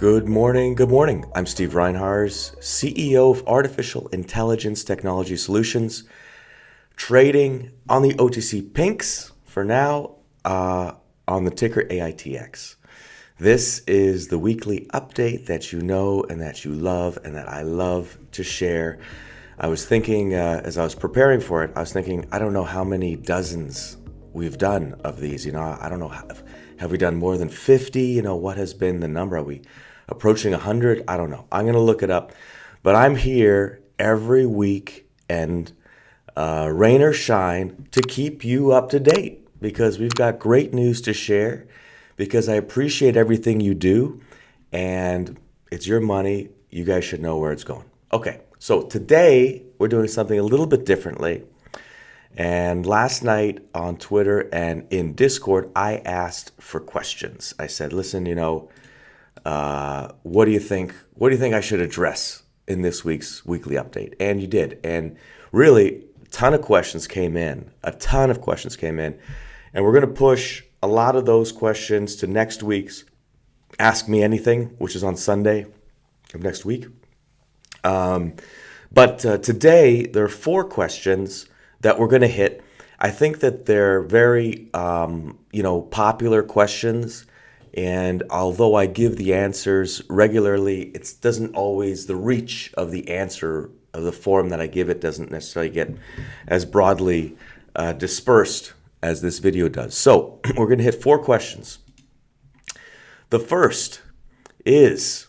Good morning. Good morning. I'm Steve Reinharz, CEO of Artificial Intelligence Technology Solutions, trading on the OTC Pinks for now on the ticker AITX. This is the weekly update that you know and that you love and that I love to share. I was thinking, as I was preparing for it, I don't know how many dozens we've done of these. I don't know, have we done more than 50? What has been the number? Are we approaching 100? I don't know. I'm going to look it up. But I'm here every week and rain or shine to keep you up to date because we've got great news to share, because I appreciate everything you do and it's your money. You guys should know where it's going. Okay, so today we're doing something a little bit differently. And last night on Twitter and in Discord, I asked for questions. I said, listen, what do you think? What do you think I should address in this week's weekly update? And you did. And really, a ton of questions came in. And we're going to push a lot of those questions to next week's Ask Me Anything, which is on Sunday of next week. But today, there are 4 questions that we're going to hit. I think that they're very, popular questions. And although I give the answers regularly, it doesn't always, the reach of the answer of the form that I give it doesn't necessarily get as broadly dispersed as this video does. So we're going to hit 4 questions. The first is,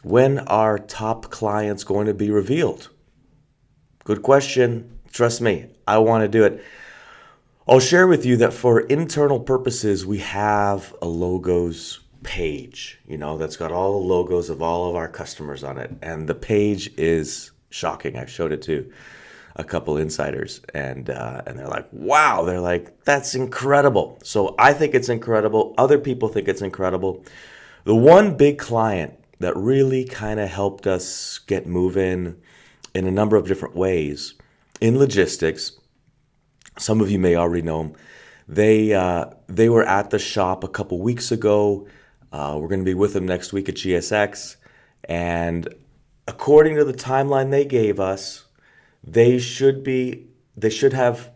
when are top clients going to be revealed? Good question. Trust me, I want to do it. I'll share with you that for internal purposes, we have a logos page, that's got all the logos of all of our customers on it. And the page is shocking. I showed it to a couple insiders and they're like, wow, they're like, that's incredible. So I think it's incredible. Other people think it's incredible. The one big client that really kind of helped us get moving in a number of different ways in logistics, some of you may already know them. They were at the shop a couple weeks ago. We're going to be with them next week at GSX. And according to the timeline they gave us, they should have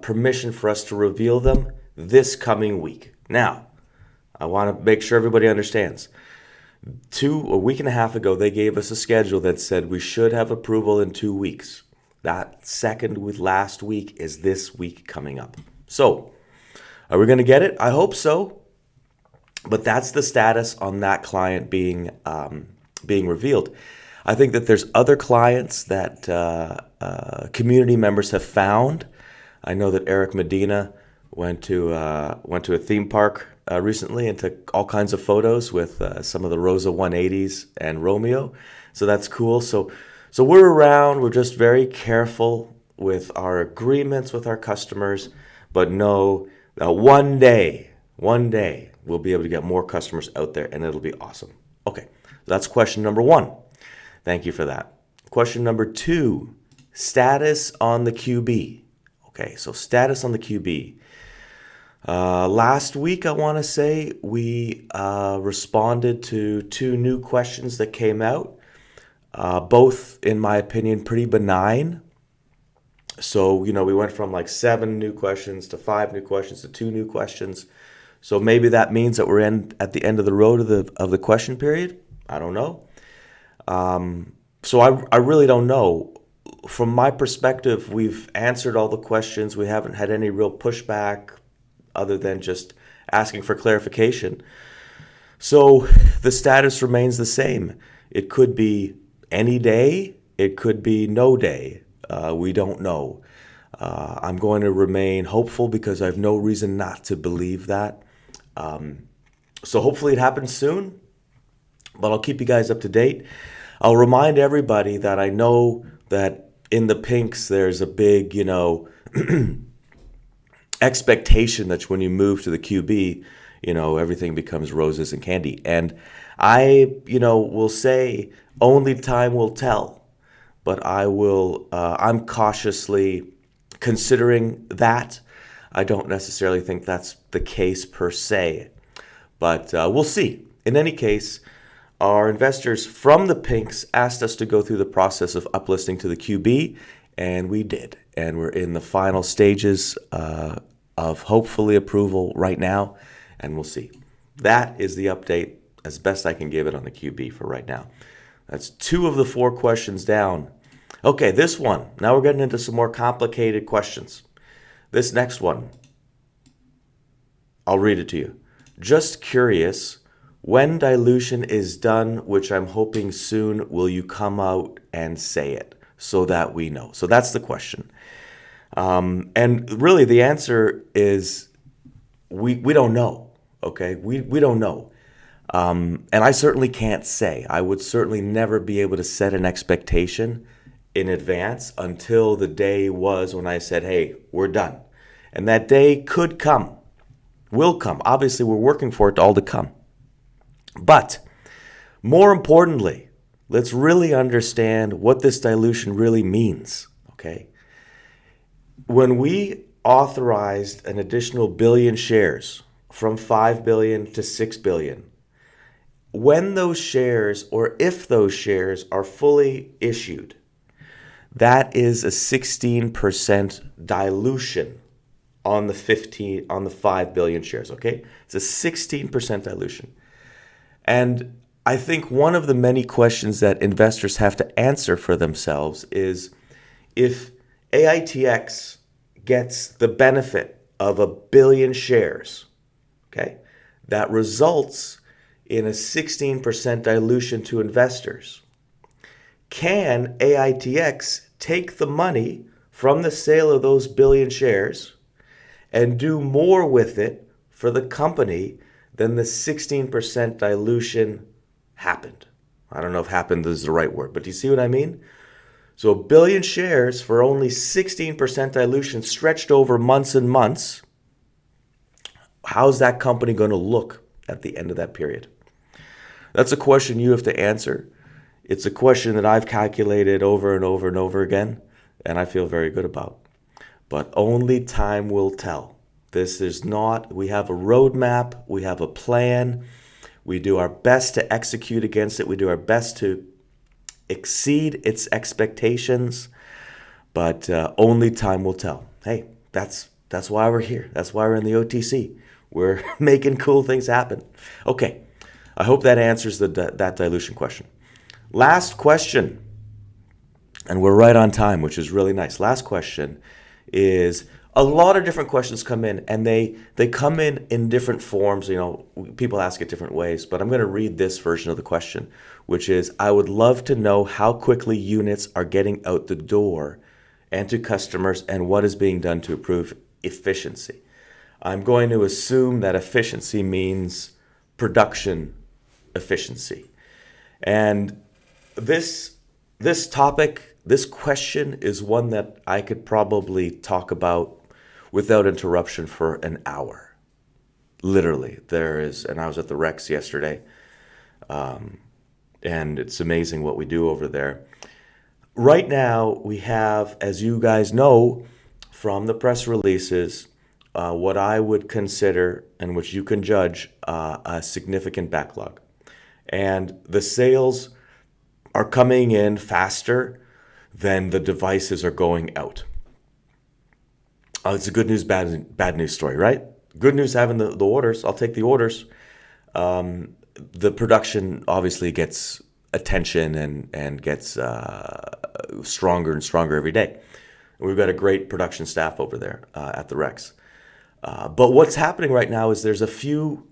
permission for us to reveal them this coming week. Now, I want to make sure everybody understands. A week and a half ago, they gave us a schedule that said we should have approval in 2 weeks. That second with last week is this week coming up. So, are we going to get it? I hope so. But that's the status on that client being revealed. I think that there's other clients that community members have found. I know that Eric Medina went to a theme park recently and took all kinds of photos with some of the Rosa 180s and Romeo. So that's cool. So we're around. We're just very careful with our agreements with our customers, but know that one day we'll be able to get more customers out there and it'll be awesome. Okay, that's question number 1. Thank you for that. Question number 2, status on the QB. Okay, so status on the QB. Last week, I want to say, we responded to 2 new questions that came out. Both, in my opinion, pretty benign. So, we went from like 7 new questions to 5 new questions to 2 new questions. So maybe that means that we're at the end of the road of the question period. I don't know. So I really don't know. From my perspective, we've answered all the questions. We haven't had any real pushback other than just asking for clarification. So the status remains the same. It could be any day. It could be no day. We don't know. I'm going to remain hopeful because I have no reason not to believe that. So hopefully it happens soon, but I'll keep you guys up to date. I'll remind everybody that I know that in the pinks there's a big, expectation that when you move to the QB, everything becomes roses and candy. And I, will say only time will tell, but I'm cautiously considering that. I don't necessarily think that's the case per se, but we'll see. In any case, Our investors from the pinks asked us to go through the process of uplisting to the QB, and we did. And we're in the final stages of hopefully approval right now, and we'll see. That is the update as best I can give it on the QB for right now. That's 2 of the 4 questions down. Okay, this one. Now we're getting into some more complicated questions. This next one, I'll read it to you. Just curious, when dilution is done, which I'm hoping soon, will you come out and say it so that we know? So that's the question. And really the answer is we don't know, okay? We don't know. And I certainly can't say. I would certainly never be able to set an expectation in advance until the day was when I said, hey, we're done. And that day could come, will come. Obviously, we're working for it all to come. But more importantly, let's really understand what this dilution really means, okay? When we authorized an additional billion shares from 5 billion to 6 billion, when those shares, or if those shares are fully issued, that is a 16% dilution on the 5 billion shares, okay? It's a 16% dilution. And I think one of the many questions that investors have to answer for themselves is if AITX gets the benefit of 1 billion shares, okay, that results in a 16% dilution to investors. Can AITX take the money from the sale of those billion shares and do more with it for the company than the 16% dilution happened? I don't know if happened is the right word, but do you see what I mean? So 1 billion shares for only 16% dilution stretched over months and months. How's that company going to look at the end of that period? That's a question you have to answer. It's a question that I've calculated over and over and over again, and I feel very good about. But only time will tell. This is not, we have a roadmap, we have a plan, we do our best to execute against it, we do our best to exceed its expectations, but only time will tell. Hey, that's why we're here. That's why we're in the OTC. We're making cool things happen. Okay, I hope that answers that dilution question. Last question, and we're right on time, which is really nice. Last question is, a lot of different questions come in, and they come in different forms. You know, people ask it different ways, but I'm going to read this version of the question, which is, I would love to know how quickly units are getting out the door and to customers, and what is being done to improve efficiency. I'm going to assume that efficiency means production efficiency. And this topic, this question is one that I could probably talk about without interruption for an hour. Literally, and I was at the Rex yesterday, and it's amazing what we do over there. Right now, we have, as you guys know from the press releases, what I would consider, and which you can judge, a significant backlog. And the sales are coming in faster than the devices are going out. It's a good news, bad news story, right? Good news having the orders. I'll take the orders. The production obviously gets attention and gets stronger and stronger every day. We've got a great production staff over there at the Rex. But what's happening right now is there's a few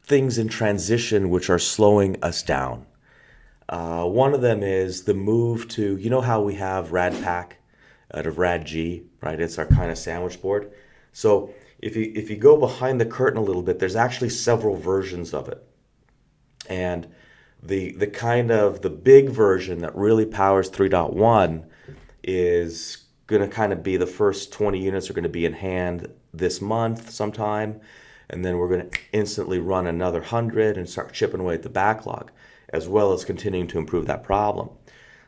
things in transition which are slowing us down. One of them is the move to, you know how we have RadPack out of RadG, right? It's our kind of sandwich board. So if you go behind the curtain a little bit, there's actually several versions of it. And the big version that really powers 3.1 is going to kind of be, the first 20 units are going to be in hand this month sometime. And then we're going to instantly run another 100 and start chipping away at the backlog, as well as continuing to improve that problem.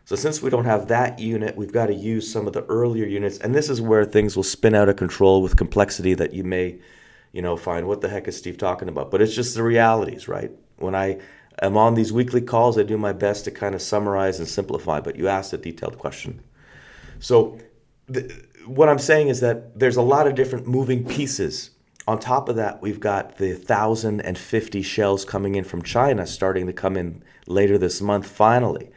So since we don't have that unit, we've got to use some of the earlier units. And this is where things will spin out of control with complexity that you may, find, what the heck is Steve talking about? But it's just the realities, right? When I am on these weekly calls. I do my best to kind of summarize and simplify, but you asked a detailed question. So what I'm saying is that there's a lot of different moving pieces. On top of that, we've got the 1,050 shells coming in from China starting to come in later this month, finally.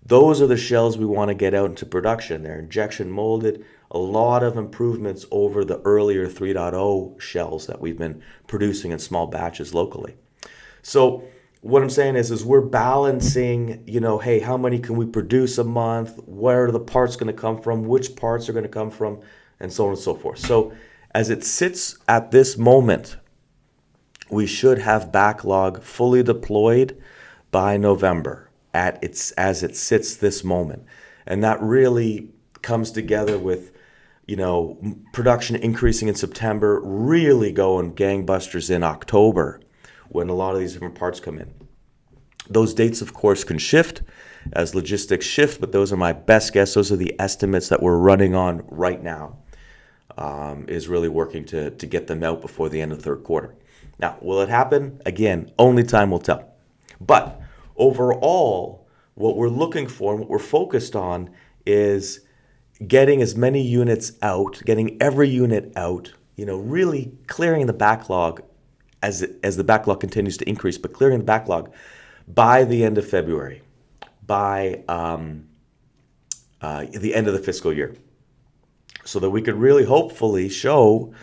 Those are the shells we want to get out into production. They're injection molded, a lot of improvements over the earlier 3.0 shells that we've been producing in small batches locally. So what I'm saying is we're balancing, hey, how many can we produce a month? Where are the parts going to come from? Which parts are going to come from? And so on and so forth. So as it sits at this moment, we should have backlog fully deployed by November as it sits this moment. And that really comes together with, production increasing in September, really going gangbusters in October when a lot of these different parts come in. Those dates, of course, can shift as logistics shift, but those are my best guess. Those are the estimates that we're running on right now, is really working to get them out before the end of the third quarter. Now, will it happen? Again, only time will tell. But overall, what we're looking for and what we're focused on is getting as many units out, getting every unit out, really clearing the backlog as the backlog continues to increase, but clearing the backlog by the end of February, by the end of the fiscal year, so that we could really hopefully show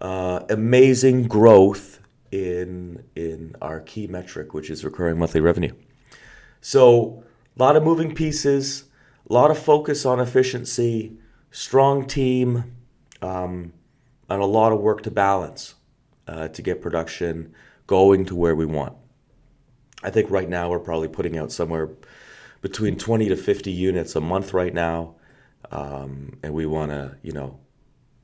amazing growth in our key metric, which is recurring monthly revenue. So a lot of moving pieces, a lot of focus on efficiency, strong team, and a lot of work to balance to get production going to where we want. I think right now we're probably putting out somewhere between 20 to 50 units a month right now, and we want to,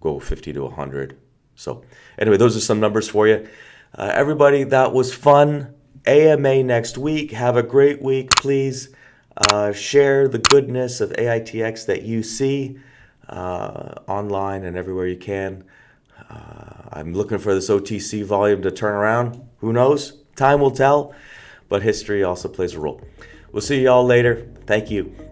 go 50 to 100. So anyway, those are some numbers for you. Everybody, that was fun. AMA next week. Have a great week. Please share the goodness of AITX that you see online and everywhere you can. I'm looking for this OTC volume to turn around. Who knows? Time will tell, but history also plays a role. We'll see you all later. Thank you.